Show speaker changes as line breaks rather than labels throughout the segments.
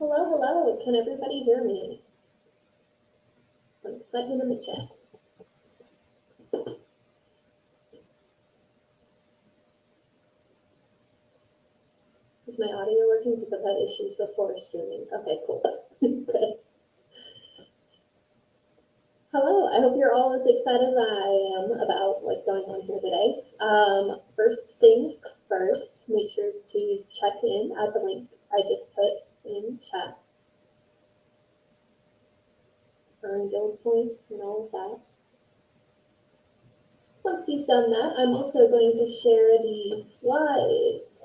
Hello, hello. Can everybody hear me? Some excitement in the chat. Is my audio working? Because I've had issues before streaming. Okay, cool. Good. Hello, I hope you're all as excited as I am about what's going on here today. First things first, make sure to check in at the link I just put in chat. Earn guild points and all of that. Once you've done that, I'm also going to share the slides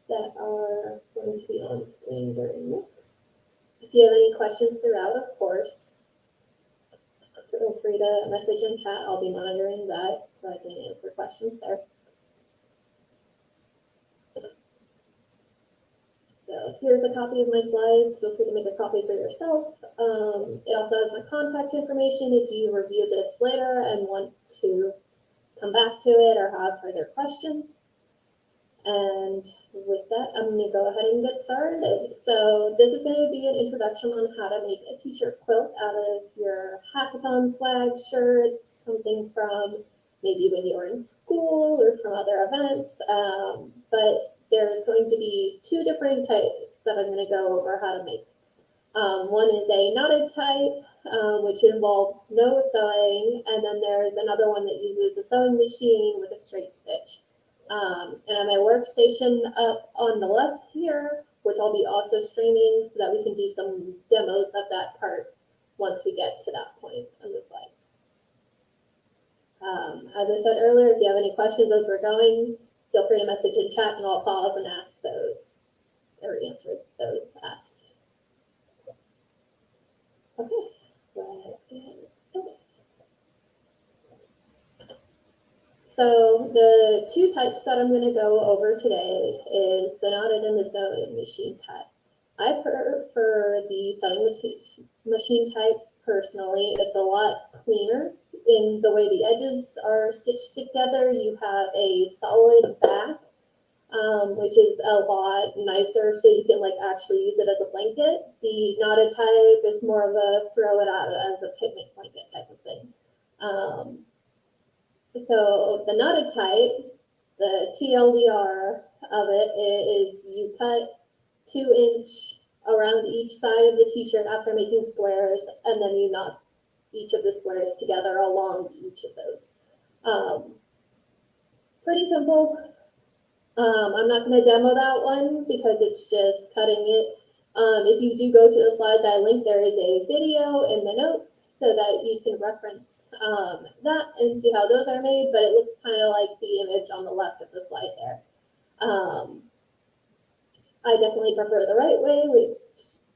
that are going to be on screen during this. If you have any questions throughout, of course, feel free to message in chat. I'll be monitoring that so I can answer questions there. So here's a copy of my slides. Feel free to make a copy for yourself. It also has my contact information if you review this later and want to come back to it or have further questions. And with that, I'm going to go ahead and get started. So this is going to be an introduction on how to make a t-shirt quilt out of your hackathon swag shirts, something from maybe when you were in school or from other events. But there's going to be two different types that I'm going to go over how to make. One is a knotted type, which involves no sewing, and then there's another one that uses a sewing machine with a straight stitch. And on my workstation up on the left here, which I'll be also streaming so that we can do some demos of that part once we get to that point on the slides. As I said earlier, if you have any questions as we're going, feel free to message in chat and I'll pause and ask those or answer those asks. Okay, let's get started. So the two types that I'm going to go over today is the knotted and the sewing machine type. I prefer the sewing machine type personally. It's a lot cleaner in the way the edges are stitched together. You have a solid back, which is a lot nicer, so you can like actually use it as a blanket. The knotted type is more of a throw it out as a picnic blanket type of thing. So the knotted type, the TLDR of it is you cut 2 inch around each side of the t-shirt after making squares, and then you knot each of the squares together along each of those. Pretty simple. I'm not going to demo that one because it's just cutting it. If you do go to the slides I linked, there is a video in the notes so that you can reference that and see how those are made, but it looks kind of like the image on the left of the slide there. I definitely prefer the right way, with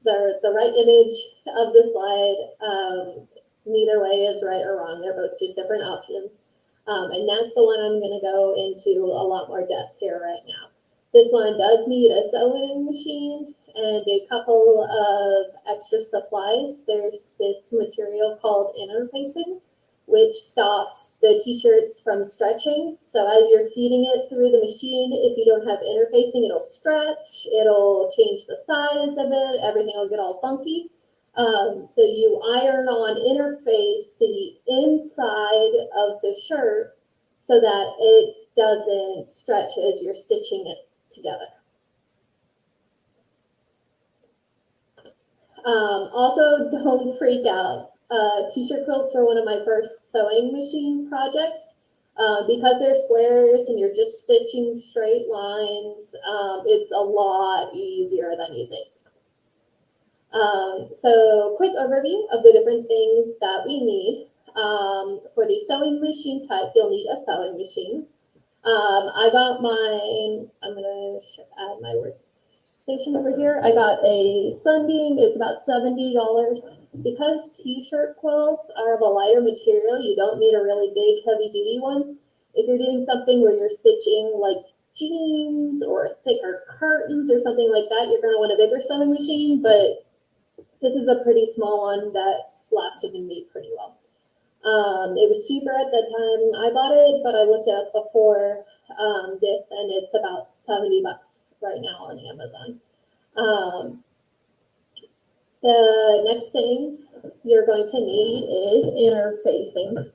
the right image of the slide. Neither way is right or wrong. They're both just different options. And that's the one I'm going to go into a lot more depth here right now. This one does need a sewing machine and a couple of extra supplies. There's this material called interfacing, which stops the t-shirts from stretching. So as you're feeding it through the machine, if you don't have interfacing, it'll stretch, it'll change the size of it, everything will get all funky. So you iron on interface to the inside of the shirt so that it doesn't stretch as you're stitching it together. Also, don't freak out. T-shirt quilts were one of my first sewing machine projects. Because they're squares and you're just stitching straight lines, it's a lot easier than you think. So quick overview of the different things that we need. For the sewing machine type, you'll need a sewing machine. I got mine, I'm going to add my workstation over here. I got a Sunbeam, it's about $70. Because t-shirt quilts are of a lighter material, you don't need a really big heavy duty one. If you're doing something where you're stitching like jeans or thicker curtains or something like that, you're going to want a bigger sewing machine, but this is a pretty small one that's lasted me pretty well. It was cheaper at the time I bought it, but I looked it up before this, and it's about $70 right now on Amazon. next thing you're going to need is interfacing.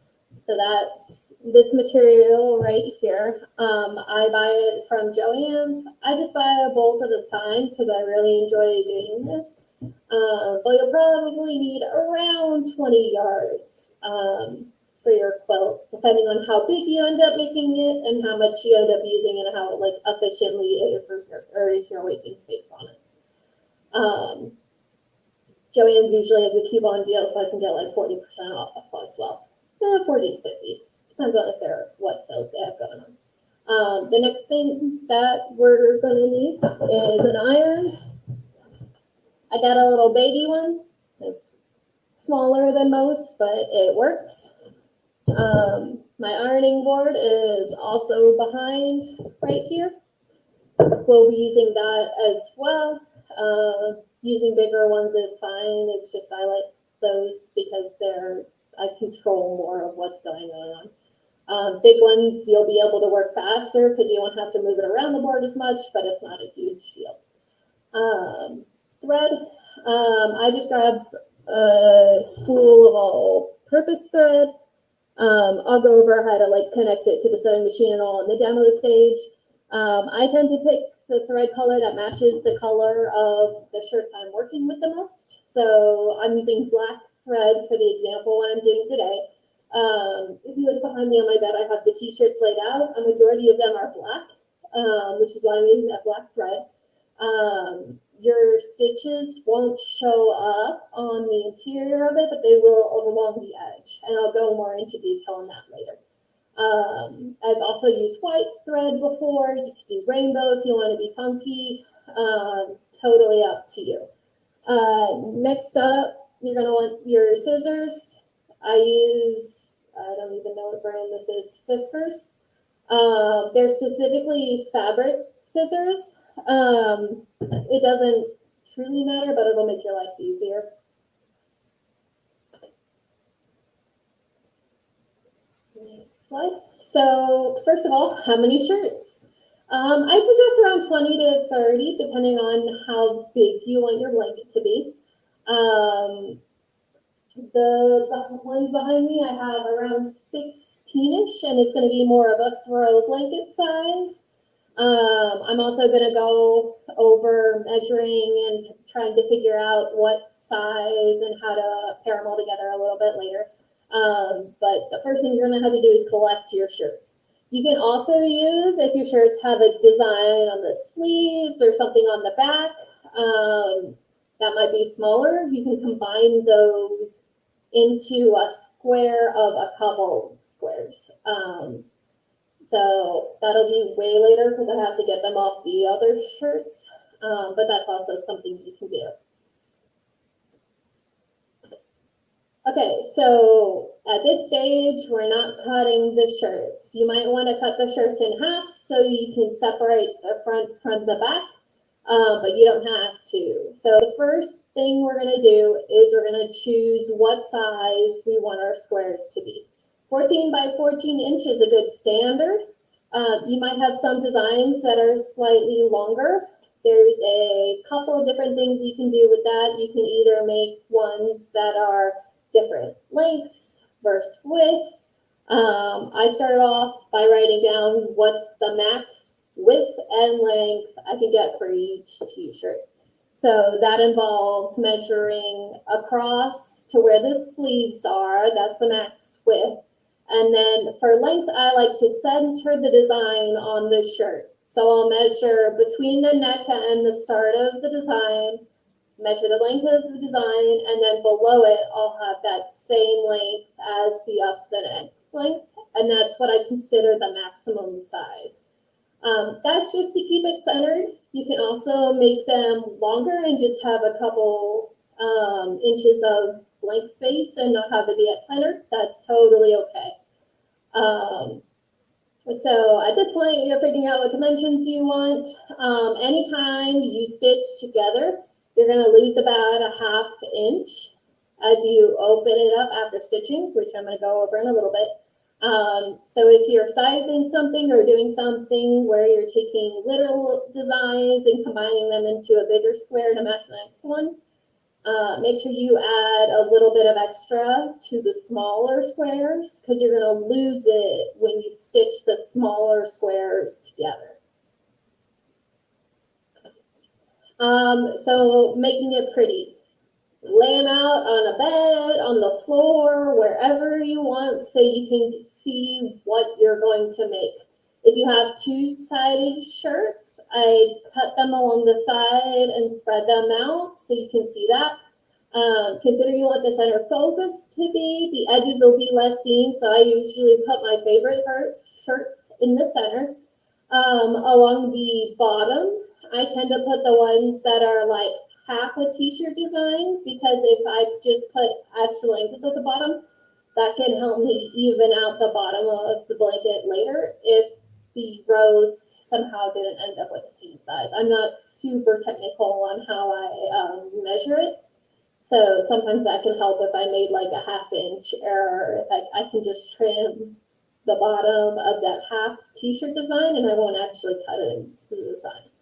So that's this material right here. I buy it from Joann's. I just buy a bolt at a time because I really enjoy doing this. But you'll probably need around 20 yards for your quilt, depending on how big you end up making it and how much you end up using and how like efficiently or if you're wasting space on it. Joann's usually has a coupon deal, so I can get like 40% off as well. 40 to 50. Depends on if they're what sales they have going on. The next thing that we're going to need is an iron. I got a little baby one. It's smaller than most, but it works. My ironing board is also behind right here. We'll be using that as well. Using bigger ones is fine. It's just I like those because I control more of what's going on. Big ones, you'll be able to work faster because you won't have to move it around the board as much, but it's not a huge deal. Thread, I just grabbed a spool of all-purpose thread. I'll go over how to like connect it to the sewing machine and all in the demo stage. I tend to pick the thread color that matches the color of the shirts I'm working with the most. So I'm using black thread for the example what I'm doing today. If you look behind me on my bed, I have the t-shirts laid out. A majority of them are black, which is why I'm using that black thread. Your stitches won't show up on the interior of it, but they will along the edge. And I'll go more into detail on that later. I've also used white thread before. You can do rainbow if you want to be funky. Totally up to you. Next up, you're going to want your scissors. I don't even know what brand this is, Fiskars. They're specifically fabric scissors. It doesn't truly matter, but it'll make your life easier. Next slide. So first of all, how many shirts? I suggest around 20 to 30, depending on how big you want your blanket to be. The one behind me, I have around 16-ish, and it's going to be more of a throw blanket size. I'm also going to go over measuring and trying to figure out what size and how to pair them all together a little bit later. But the first thing you're going to have to do is collect your shirts. You can also use, if your shirts have a design on the sleeves or something on the back, that might be smaller. You can combine those into a square of a couple squares. So that'll be way later because I have to get them off the other shirts, but that's also something you can do. Okay, so at this stage, we're not cutting the shirts. You might want to cut the shirts in half so you can separate the front from the back, but you don't have to. So the first thing we're going to do is we're going to choose what size we want our squares to be. 14 by 14 inch is a good standard. You might have some designs that are slightly longer. There's a couple of different things you can do with that. You can either make ones that are different lengths versus widths. I started off by writing down what's the max width and length I can get for each t-shirt. So that involves measuring across to where the sleeves are. That's the max width. And then for length, I like to center the design on the shirt. So I'll measure between the neck and the start of the design, measure the length of the design, and then below it, I'll have that same length as the up to the neck length. And that's what I consider the maximum size. That's just to keep it centered. You can also make them longer and just have a couple inches of blank space and not have it be at center. That's totally okay. So at this point, you're figuring out what dimensions you want. Anytime you stitch together, you're going to lose about a ½ inch as you open it up after stitching, which I'm going to go over in a little bit. So if you're sizing something or doing something where you're taking little designs and combining them into a bigger square to match the next one, Make sure you add a little bit of extra to the smaller squares because you're going to lose it when you stitch the smaller squares together. So making it pretty. Lay them out on a bed, on the floor, wherever you want so you can see what you're going to make. If you have two-sided shirts, I cut them along the side and spread them out so you can see that. Consider you want the center focus to be, the edges will be less seen, so I usually put my favorite shirts in the center. Along the bottom, I tend to put the ones that are like half a t-shirt design, because if I just put actual length at the bottom, that can help me even out the bottom of the blanket later if the rows somehow didn't end up with the same size. I'm not super technical on how I measure it, so sometimes that can help if I made like a ½ inch error. I can just trim the bottom of that half t-shirt design and I won't actually cut it into the side.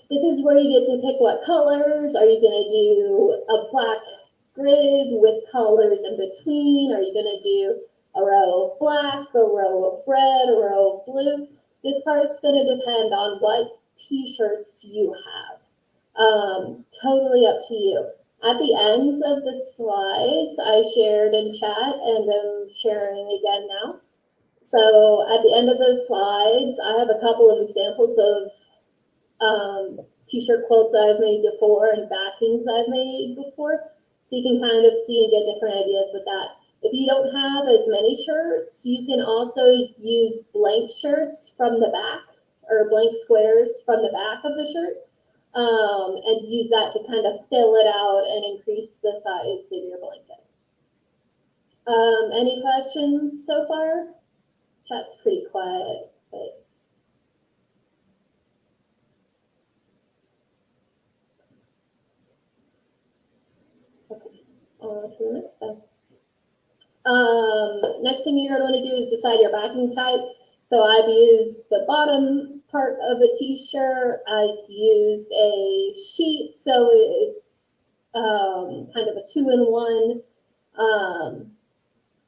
This is where you get to pick what colors. Are you going to do a black grid with colors in between? Are you going to do a row of black, a row of red, a row of blue? This part's going to depend on what t-shirts you have. Totally up to you. At the ends of the slides, I shared in chat and I'm sharing again now. So at the end of those slides, I have a couple of examples of t-shirt quilts I've made before and backings I've made before, so you can kind of see and get different ideas with that. If you don't have as many shirts, you can also use blank shirts from the back, or blank squares from the back of the shirt, and use that to kind of fill it out and increase the size of your blanket. Any questions so far? Chat's pretty quiet, but to the next step. Next thing you're going to want to do is decide your backing type. So I've used the bottom part of a t-shirt. I've used a sheet, so it's kind of a 2-in-1.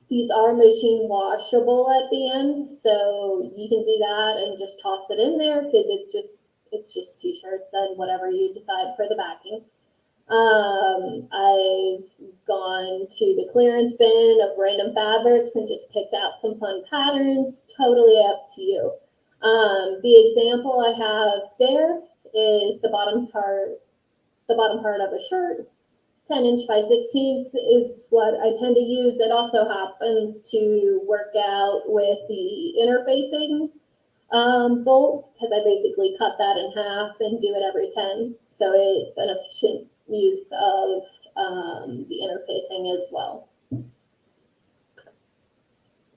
These are machine washable at the end, so you can do that and just toss it in there because it's just t-shirts and whatever you decide for the backing. I've gone to the clearance bin of random fabrics and just picked out some fun patterns, totally up to you. The example I have there is the bottom part of a shirt. 10" by 16" is what I tend to use. It also happens to work out with the interfacing bolt, because I basically cut that in half and do it every 10. So it's an efficient use of the interfacing as well.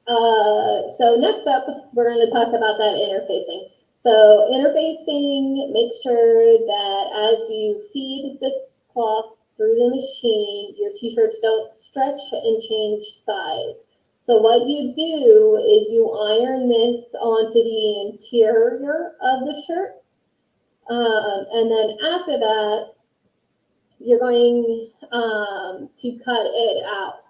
So next up, we're going to talk about that interfacing. So interfacing, make sure that as you feed the cloth through the machine, your t-shirts don't stretch and change size. So what you do is you iron this onto the interior of the shirt. And then after that, you're going to cut it out.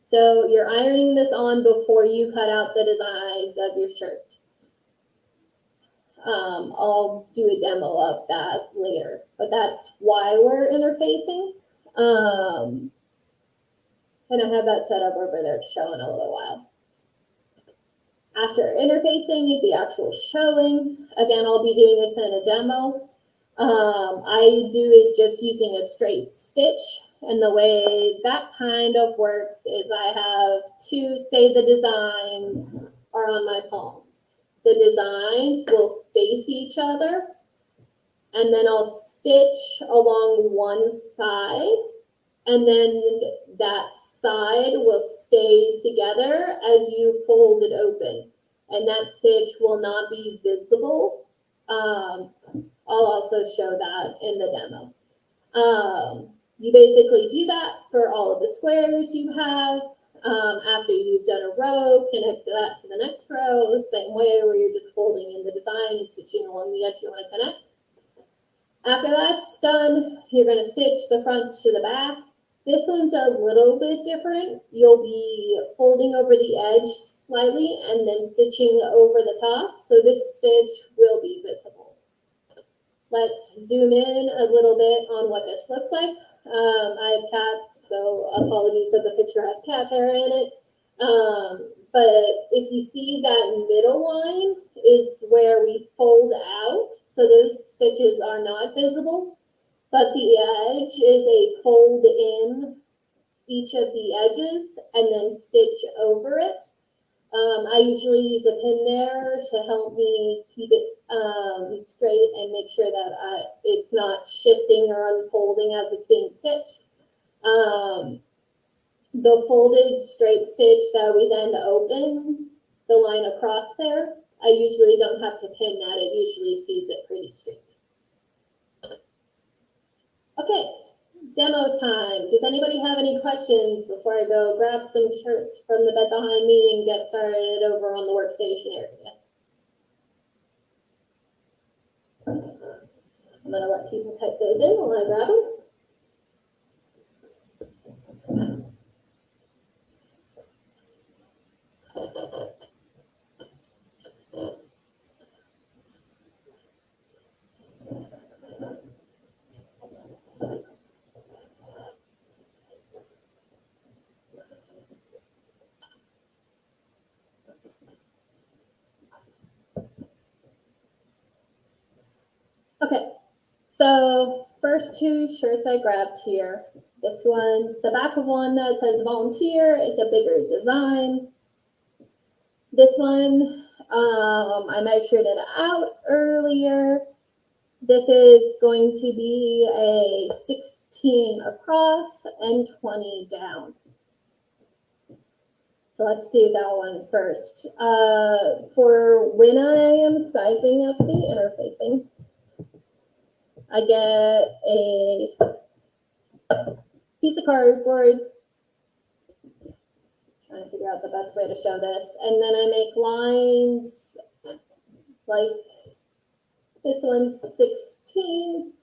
So you're ironing this on before you cut out the designs of your shirt. I'll do a demo of that later, but that's why we're interfacing. And I have that set up over there to show in a little while. After interfacing is the actual showing. Again, I'll be doing this in a demo. I do it just using a straight stitch, and the way that kind of works is I have two, say the designs are on my palms. The designs will face each other, and then I'll stitch along one side, and then that side will stay together as you fold it open, and that stitch will not be visible. I'll also show that in the demo. You basically do that for all of the squares you have. After you've done a row, connect that to the next row, the same way where you're just folding in the design and stitching along the edge you want to connect. After that's done, you're going to stitch the front to the back. This one's a little bit different. You'll be folding over the edge slightly and then stitching over the top, so this stitch will be visible. Let's zoom in a little bit on what this looks like. I have cats, so apologies that the picture has cat hair in it. But if you see that middle line is where we fold out, so those stitches are not visible, but the edge is a fold in each of the edges and then stitch over it. I usually use a pin there to help me keep it straight and make sure that it's not shifting or unfolding as it's being stitched. The folded straight stitch that we then open the line across there, I usually don't have to pin that. It usually feeds it pretty straight. Okay, demo time. Does anybody have any questions before I go grab some shirts from the bed behind me and get started over on the workstation area? I'm going to let people type those in while I grab them. Okay, so first two shirts I grabbed here. This one's the back of one that says volunteer. It's a bigger design. This one, I measured it out earlier. This is going to be a 16 across and 20 down. So let's do that one first. For when I am sizing up the interfacing, I get a piece of cardboard, trying to figure out the best way to show this, and then I make lines like this one's 16,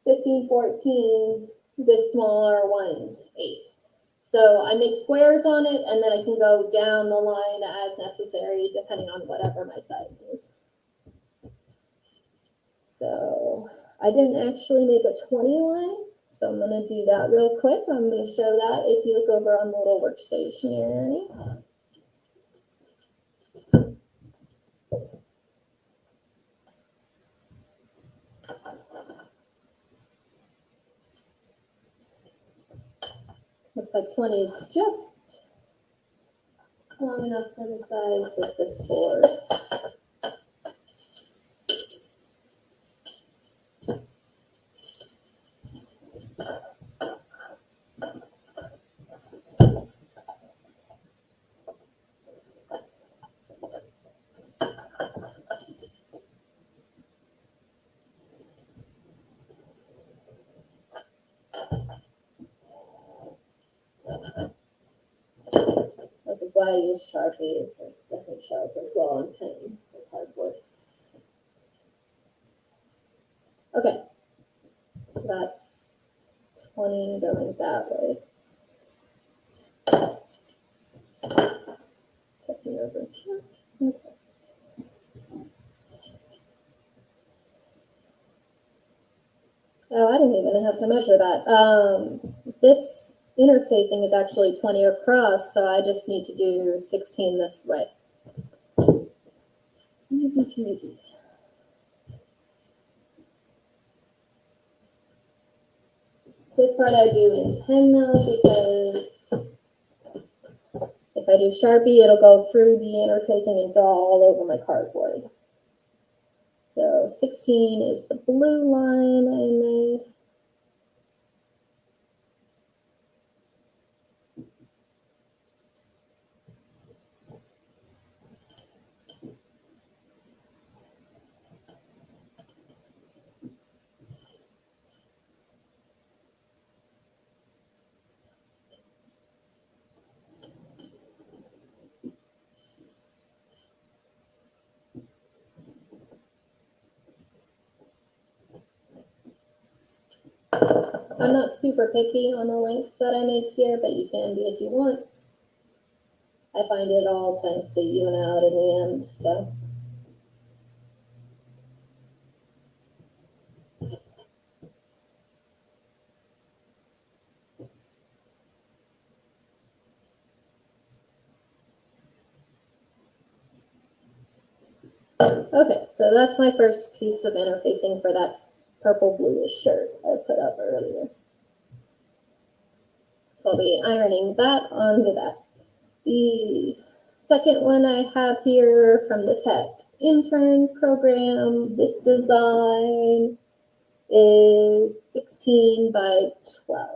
15, 14, this smaller one's 8. So I make squares on it, and then I can go down the line as necessary, depending on whatever my size is. So I didn't actually make a 20 line, so I'm going to do that real quick. I'm going to show that if you look over on the little workstation area. Looks like 20 is just long enough for the size of this board. This is why I use Sharpies. It doesn't show up as well on pen or cardboard. Okay, that's 20 going that way. Checking over here. Okay. Oh, I didn't even have to measure that. This interfacing is actually 20 across, so I just need to do 16 this way. Easy peasy. This part I do in pen though, because if I do Sharpie, it'll go through the interfacing and draw all over my cardboard. So 16 is the blue line I made. I'm not super picky on the links that I make here, but you can be if you want. I find it all tends to even out in the end, so. Okay, so that's my first piece of interfacing for that purple bluish shirt I put up earlier. So I'll be ironing that onto that. The second one I have here from the Tech Intern program, this design is 16 by 12.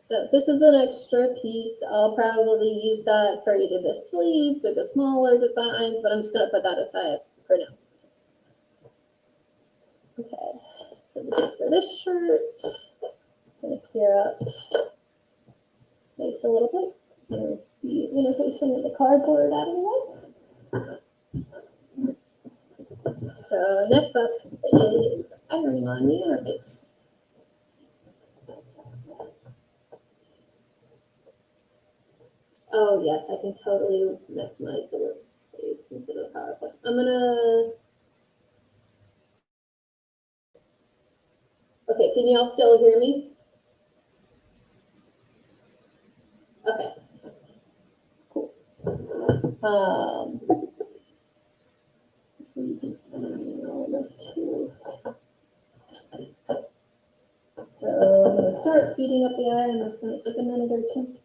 So this is an extra piece. I'll probably use that for either the sleeves or the smaller designs, but I'm just going to put that aside for now. Okay, so this is for this shirt. I'm going to clear up space a little bit. I'm going to be interfacing with the cardboard out of the way. So next up is ironing on the interface. Oh yes, I can totally maximize the workspace instead of PowerPoint. I'm gonna. Okay, can y'all still hear me? Okay. Cool. You can see all of two. So I'm gonna start feeding up the iron. That's gonna take a minute or two.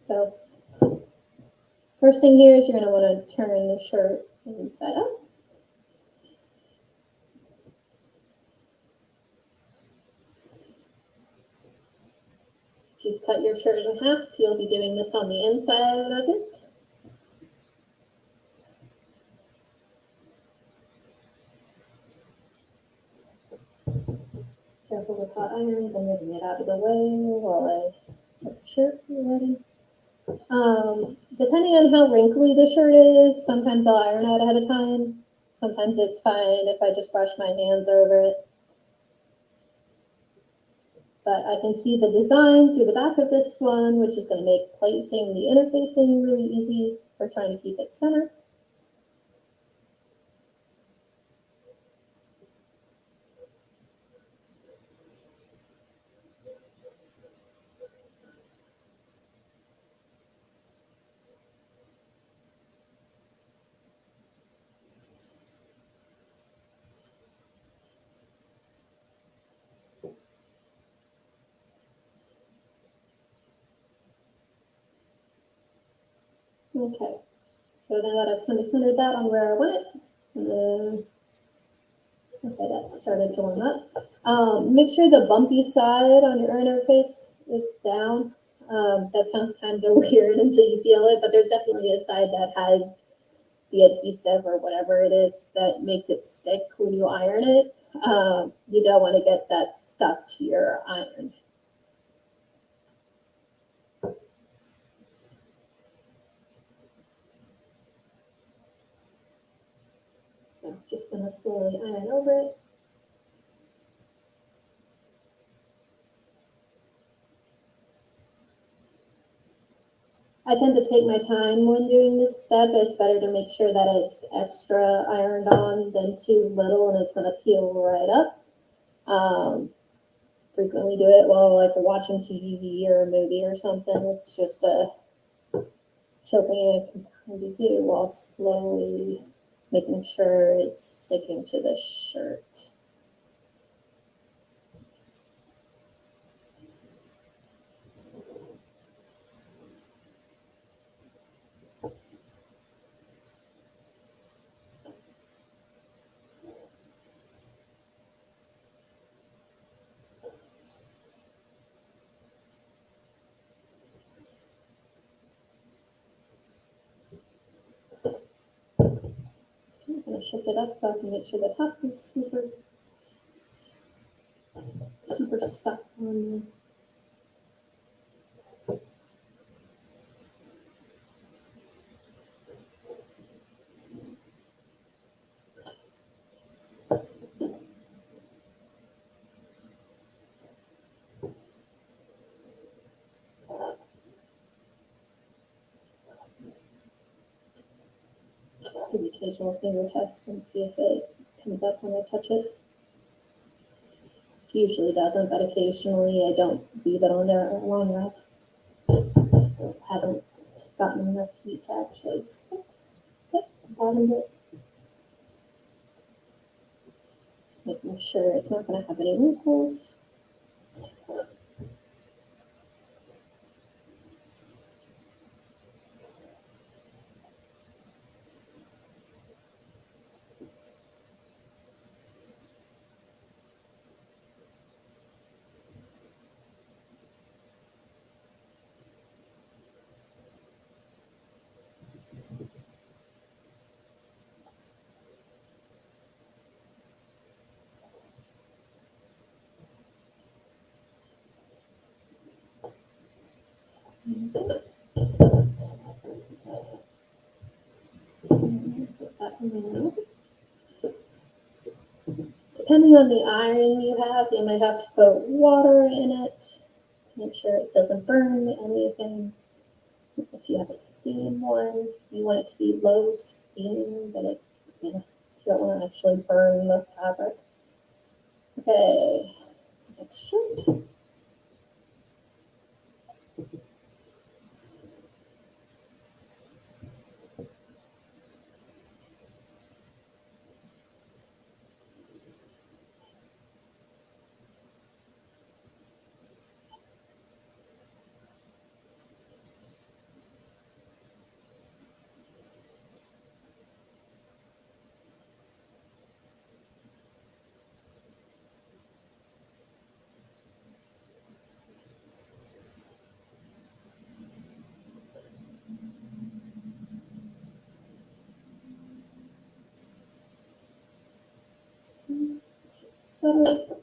So first thing here is you're going to want to turn the shirt inside out. If you've cut your shirt in half, you'll be doing this on the inside of it. Careful with hot irons. I'm moving it out of the way while I put the shirt ready. Depending on how wrinkly the shirt is, sometimes I'll iron out ahead of time. Sometimes it's fine if I just brush my hands over it. But I can see the design through the back of this one, which is going to make placing the interfacing really easy for trying to keep it centered. Okay, so now that I've kind of centered that on where I want it, and then, okay, that started to warm up. Make sure the bumpy side on your interface is down. That sounds kind of weird until you feel it, but there's definitely a side that has the adhesive or whatever it is that makes it stick when you iron it. You don't want to get that stuck to your iron. just gonna slowly iron over it. I tend to take my time when doing this step. It's better to make sure that it's extra ironed on than too little and it's gonna peel right up. Frequently do it while like watching TV or a movie or something. It's just a chill thing I can kind of do while slowly making sure it's sticking to the shirt. I'm gonna shift it up so I can make sure the top is super stuck on. Do the occasional finger test and see if it comes up when I touch it. Usually doesn't, but occasionally I don't leave it on there long enough, so it hasn't gotten enough heat to actually stick. Yep, bottom bit. Just making sure it's not going to have any wrinkles. Depending on the iron you have, you might have to put water in it to make sure it doesn't burn anything. If you have a steam one, you want it to be low steam, but it, you don't want to actually burn the fabric. Okay, next shirt. So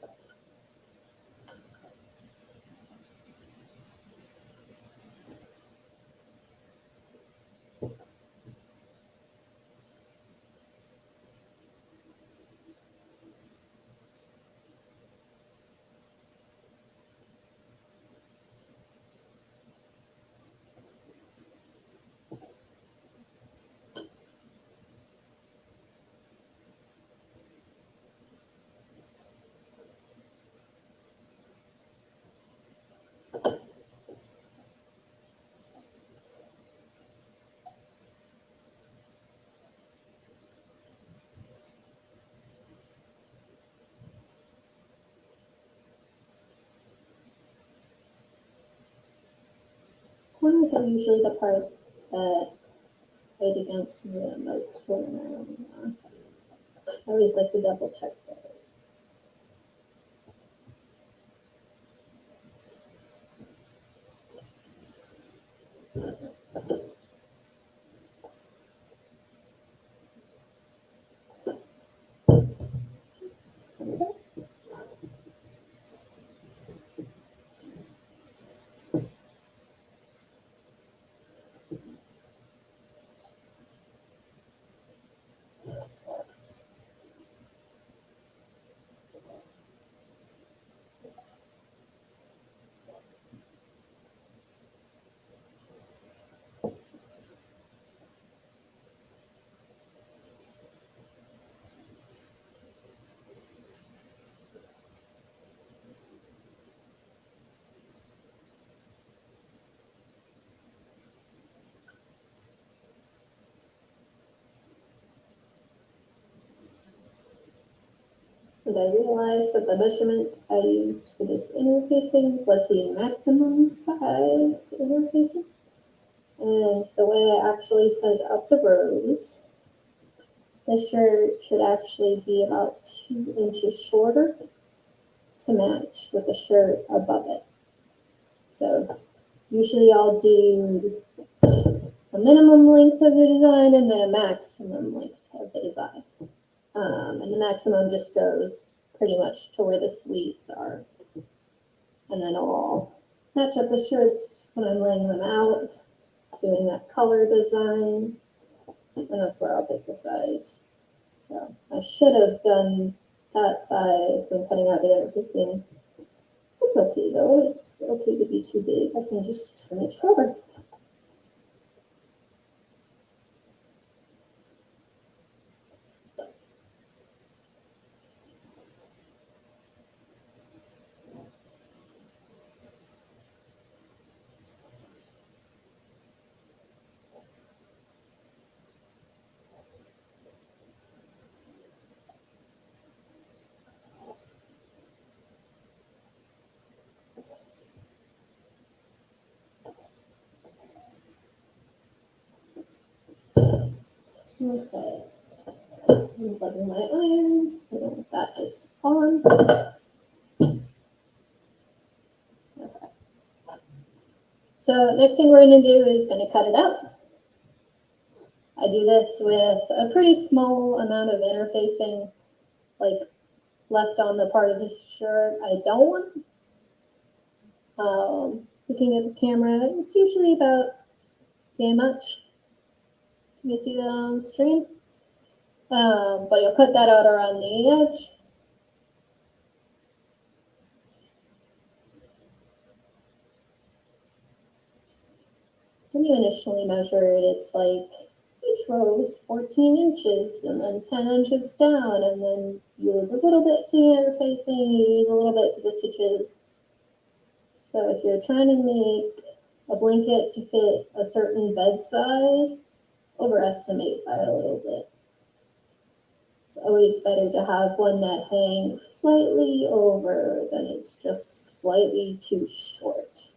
corners are usually the part that fight against me the most when I always like to double check those. And I realized that the measurement I used for this interfacing was the maximum size interfacing. And the way I actually set up the rows, the shirt should actually be about 2 inches shorter to match with the shirt above it. So usually I'll do a minimum length of the design and then a maximum length of the design. And the maximum just goes pretty much to where the sleeves are. And then I'll match up the shirts when I'm laying them out, doing that color design, and that's where I'll pick the size. So I should have done that size when cutting out the interfacing. It's okay though, it's okay to be too big. I can just trim it shorter. Okay. I'm plugging my iron. I don't want that just on. Okay. So next thing we're going to do is going to cut it out. I do this with a pretty small amount of interfacing, like left on the part of the shirt I don't want. Looking at the camera, it's usually about that much. You can see that on the stream. But you'll cut that out around the edge. When you initially measure it, it's like each row is 14 inches and then 10 inches down, and then you use a little bit to the interfacing, you use a little bit to the stitches. So if you're trying to make a blanket to fit a certain bed size, overestimate by a little bit. It's always better to have one that hangs slightly over than it's just slightly too short.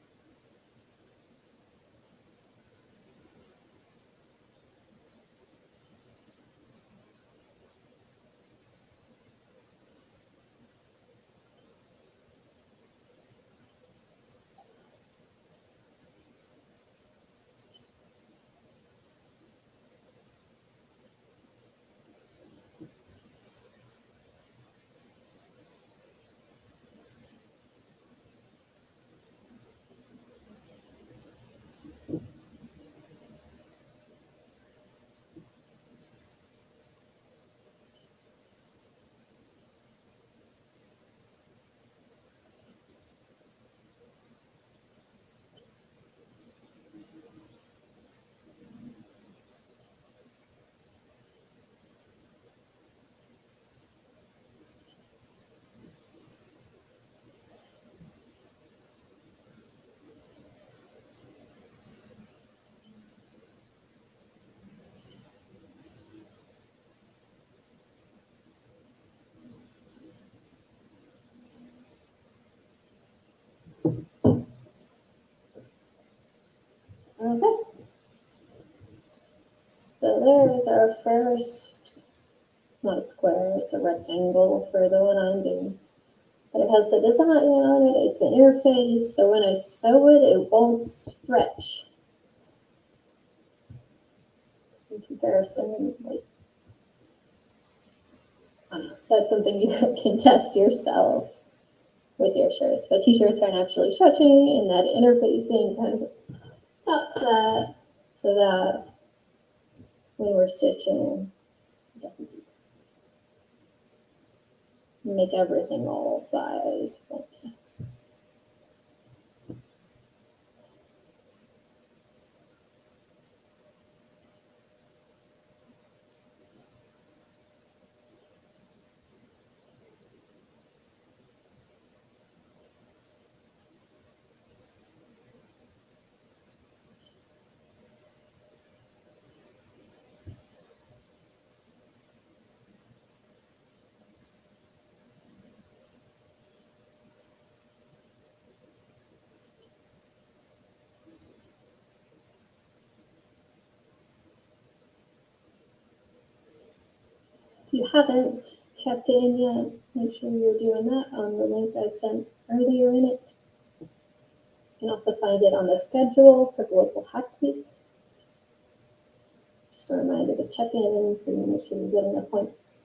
Okay. So there's our first, it's not a square, it's a rectangle for the one I'm doing. But it has the design on it, it's an interface, so when I sew it, it won't stretch. In comparison, like, I don't know, that's something you can test yourself with your shirts. But t-shirts aren't actually stretching, and that interfacing kind of stops that, so that when we're stitching, it doesn't make everything all size. you haven't checked in yet, make sure you're doing that on the link I sent earlier in it. You can also find it on the schedule for Global Hack Week. Just a reminder to check in so you make sure you're getting the points.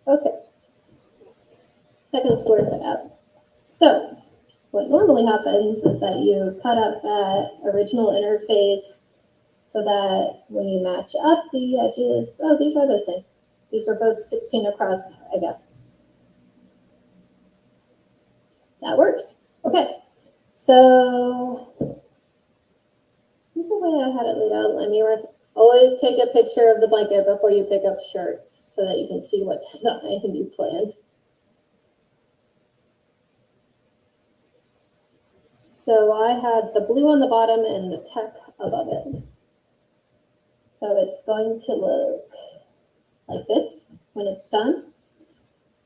Okay, second square tab. So what normally happens is that you cut up that original interface so that when you match up the edges, oh, these are the same. These are both 16 across, I guess. That works. Okay, so the way I had it laid out, let me always take a picture of the blanket before you pick up shirts so that you can see what design you planned. So I had the blue on the bottom and the tech above it. So it's going to look like this when it's done,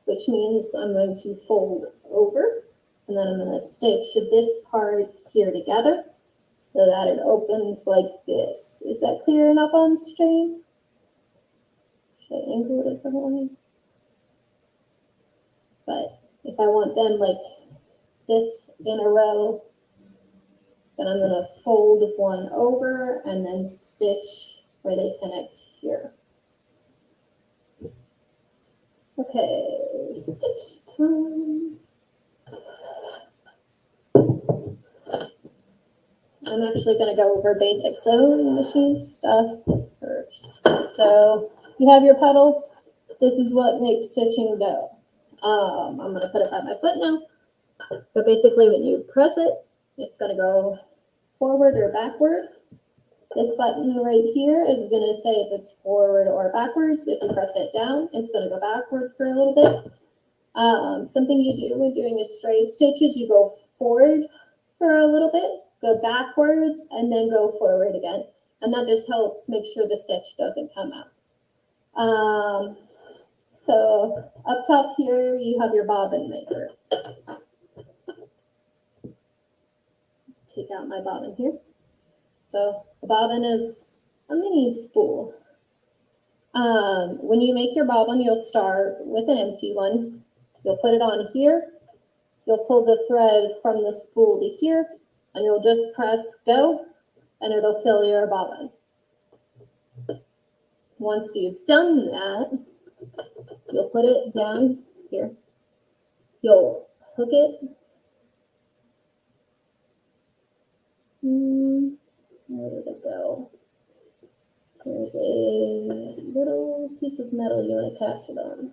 which means I'm going to fold over and then I'm going to stitch this part here together so that it opens like this. Is that clear enough on stream? Should I angle it differently? But if I want them like this in a row, then I'm going to fold one over and then stitch where they connect here. Okay, stitch time. I'm actually going to go over basic sewing machine stuff first. So you have your pedal. This is what makes stitching go. I'm going to put it by my foot now. But basically when you press it, it's going to go forward or backward. This button right here is going to say if it's forward or backwards. If you press it down, it's going to go backward for a little bit. Something you do when doing a straight stitch is you go forward for a little bit, go backwards, and then go forward again. And that just helps make sure the stitch doesn't come out. So up top here, you have your Bobbin Maker. Take out my bobbin here. So the bobbin is a mini spool. When you make your bobbin, you'll start with an empty one. You'll put it on here. You'll pull the thread from the spool to here, and you'll just press go, and it'll fill your bobbin. Once you've done that, you'll put it down here. You'll hook it. Where did it go? There's a little piece of metal you want to catch it on.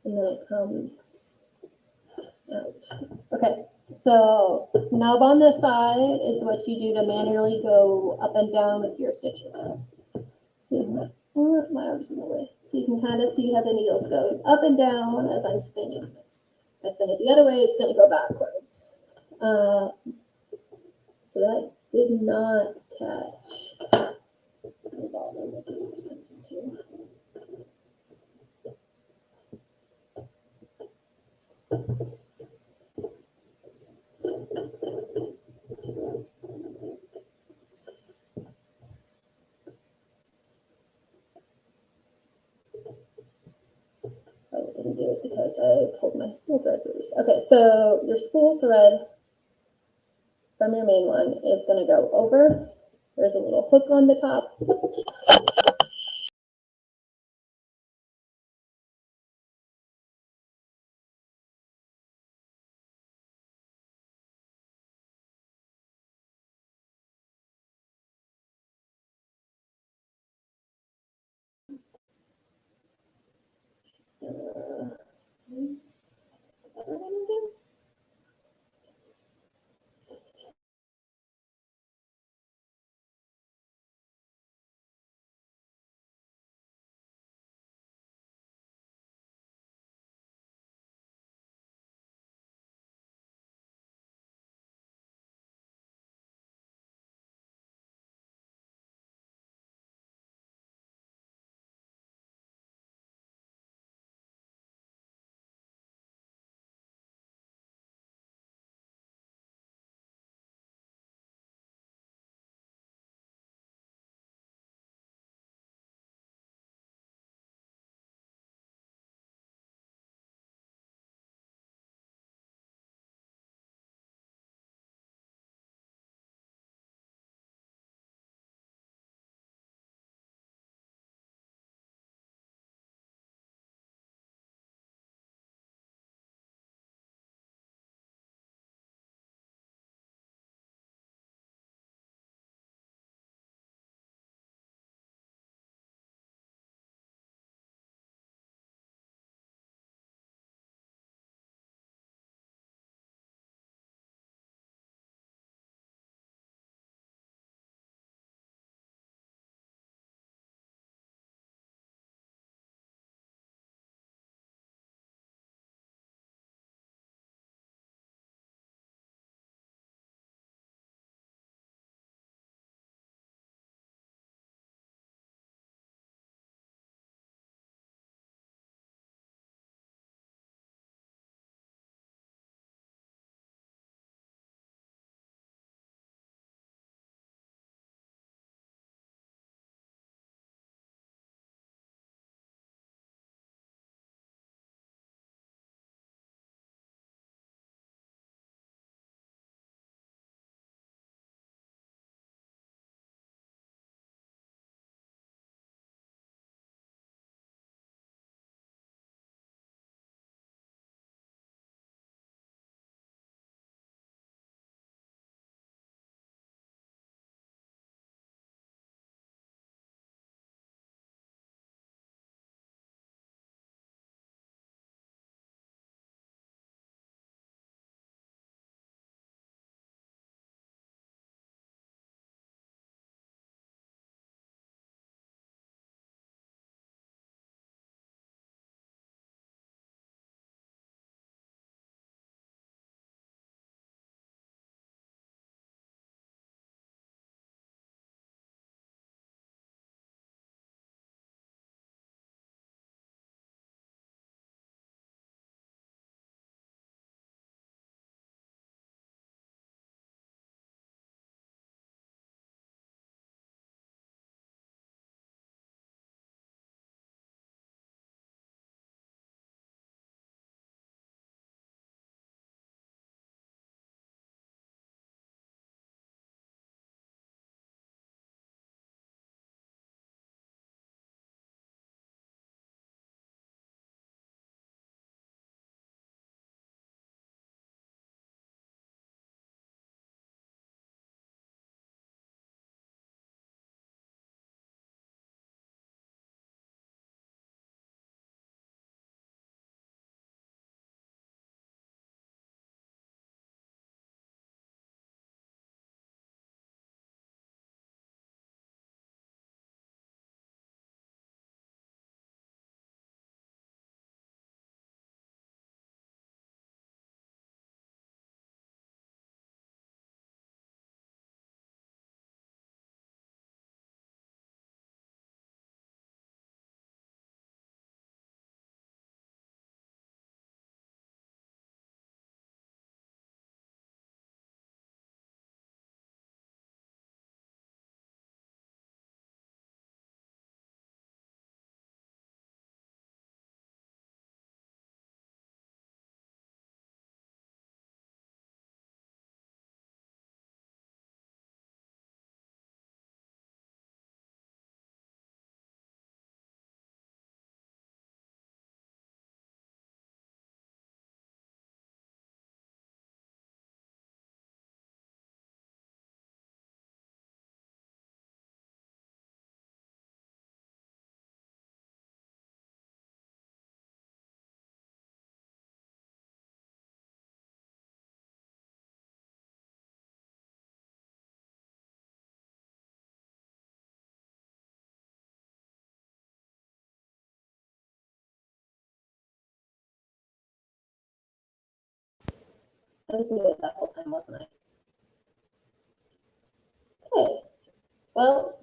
And then it comes out. Okay, so knob on the side is what you do to manually go up and down with your stitches. See, my arm's in the way. So you can kind of see how the needle's going up and down as I'm spinning this. If I spin it the other way, it's going to go backwards. So that did not catch the bobbin that it was supposed to. Oh, it didn't do it because I pulled my spool thread loose. Okay, so your spool thread from your main one is going to go over. There's a little hook on the top. I was muted that whole time, wasn't I? Okay. Well,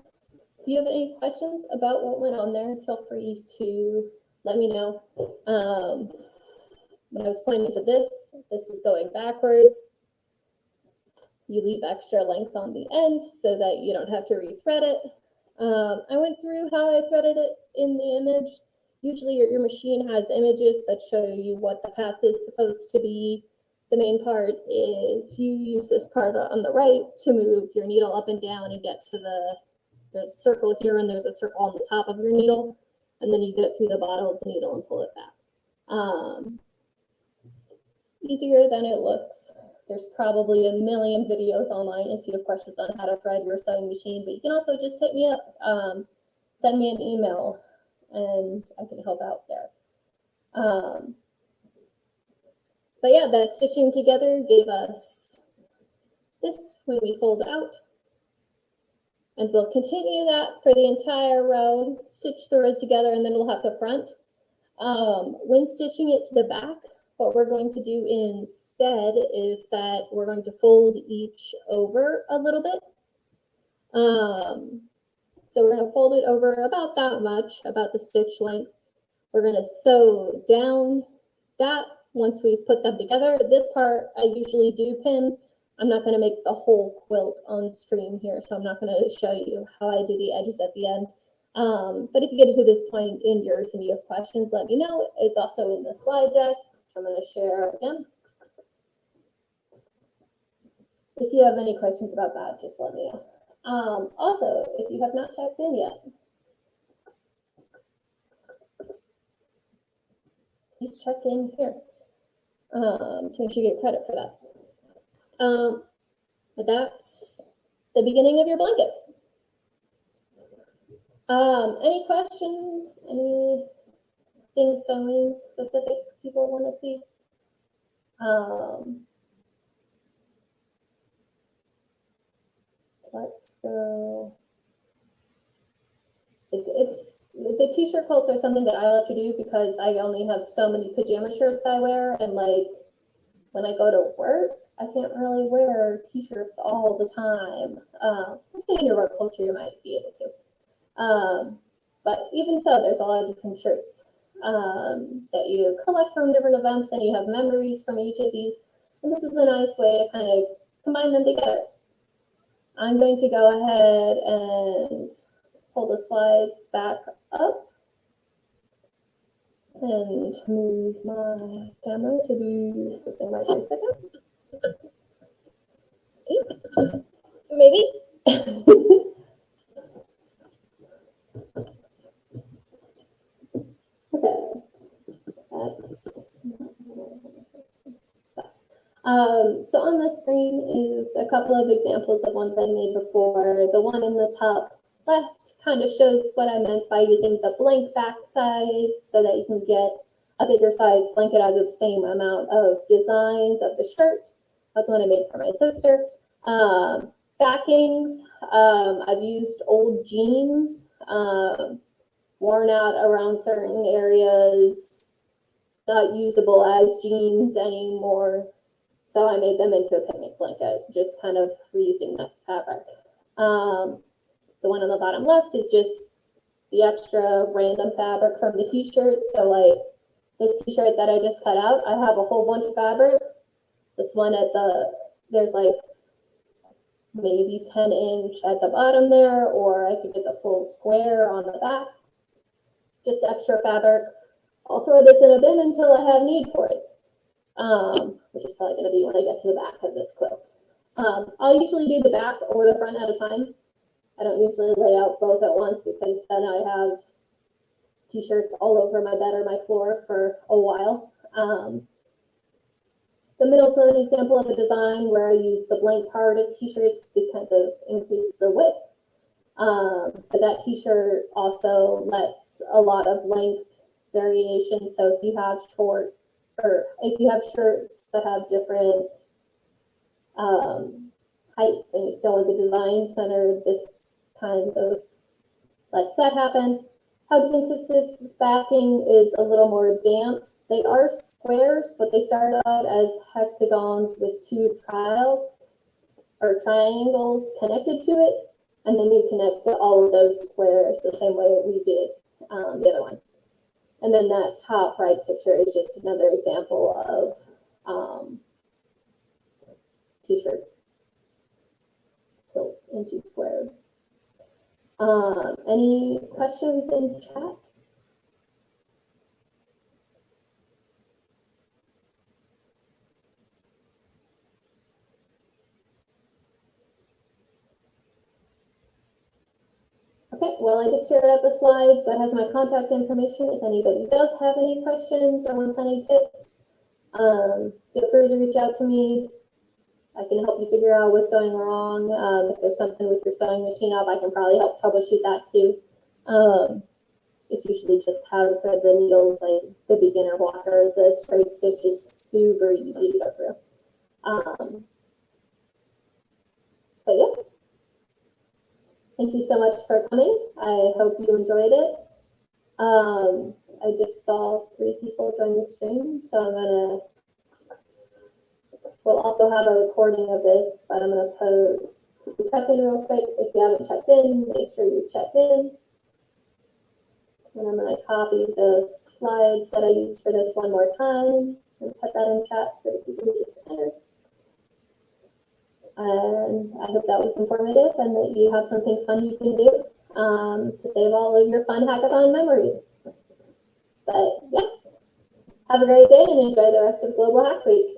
if you have any questions about what went on there, feel free to let me know. When I was pointing to this was going backwards. You leave extra length on the end so that you don't have to rethread it. I went through how I threaded it in the image. Usually your machine has images that show you what the path is supposed to be. The main part is you use this part on the right to move your needle up and down and get to there's a circle here and there's a circle on the top of your needle, and then you get through the bottom of the needle and pull it back. Easier than it looks. There's probably a million videos online if you have questions on how to thread your sewing machine, but you can also just hit me up, send me an email, and I can help out there. But yeah, that stitching together gave us this when we fold out. And we'll continue that for the entire row, stitch the rows together, and then we'll have the front. When stitching it to the back, what we're going to do instead is that we're going to fold each over a little bit. So we're going to fold it over about that much, about the stitch length. We're going to sew down that once we've put them together. This part I usually do pin. I'm not going to make the whole quilt on stream here, so I'm not going to show you how I do the edges at the end. But if you get to this point in yours and you have questions, let me know. It's also in the slide deck. I'm going to share again. If you have any questions about that, just let me know. Also, if you have not checked in yet, please check in here to make sure you get credit for that. But that's the beginning of your blanket. Any questions? Anything sewing specific people want to see? Let's go. It's the t-shirt quilts are something that I love to do because I only have so many pajama shirts I wear, and like when I go to work, I can't really wear t-shirts all the time. In your work culture, you might be able to. But even so, there's a lot of different shirts that you collect from different events, and you have memories from each of these. And this is a nice way to kind of combine them together. I'm going to go ahead and pull the slides back up and move my camera to be facing right for a second. Maybe. Okay. So on the screen is a couple of examples of ones I made before. The one in the top left kind of shows what I meant by using the blank back side so that you can get a bigger size blanket out of the same amount of designs of the shirt. That's one I made for my sister. Backings, I've used old jeans, worn out around certain areas, not usable as jeans anymore. So I made them into a picnic blanket, just kind of reusing that fabric. The one on the bottom left is just the extra random fabric from the t-shirt. So like this t-shirt that I just cut out, I have a whole bunch of fabric. This one there's like maybe 10 inch at the bottom there, or I could get the full square on the back. Just extra fabric. I'll throw this in a bin until I have need for it. Which is probably going to be when I get to the back of this quilt. I'll usually do the back or the front at a time. I don't usually lay out both at once because then I have t-shirts all over my bed or my floor for a while. The middle is an example of a design where I use the blank part of t-shirts to kind of increase the width. But that t-shirt also lets a lot of length variation. So if you have shirts that have different heights and you still have the design center, this kind of lets that happen. Synthesis backing is a little more advanced. They are squares, but they start out as hexagons with two triangles connected to it, and then you connect all of those squares the same way we did the other one. And then that top right picture is just another example of t-shirt quilts into squares. Any questions in chat? Okay, well, I just shared out the slides. That has my contact information. If anybody does have any questions or wants any tips, feel free to reach out to me. I can help you figure out what's going wrong. If there's something with your sewing machine up, I can probably help troubleshoot that too. It's usually just how to thread the needles, like the beginner walker. The straight stitch is super easy to go through. But yeah. Thank you so much for coming. I hope you enjoyed it. I just saw 3 people join the stream, so we'll also have a recording of this, but I'm gonna post the check-in real quick. If you haven't checked in, make sure you check in. And I'm gonna copy the slides that I used for this one more time and put that in chat for the people who just entered. And I hope that was informative and that you have something fun you can do to save all of your fun hackathon memories. But yeah, have a great day and enjoy the rest of Global Hack Week.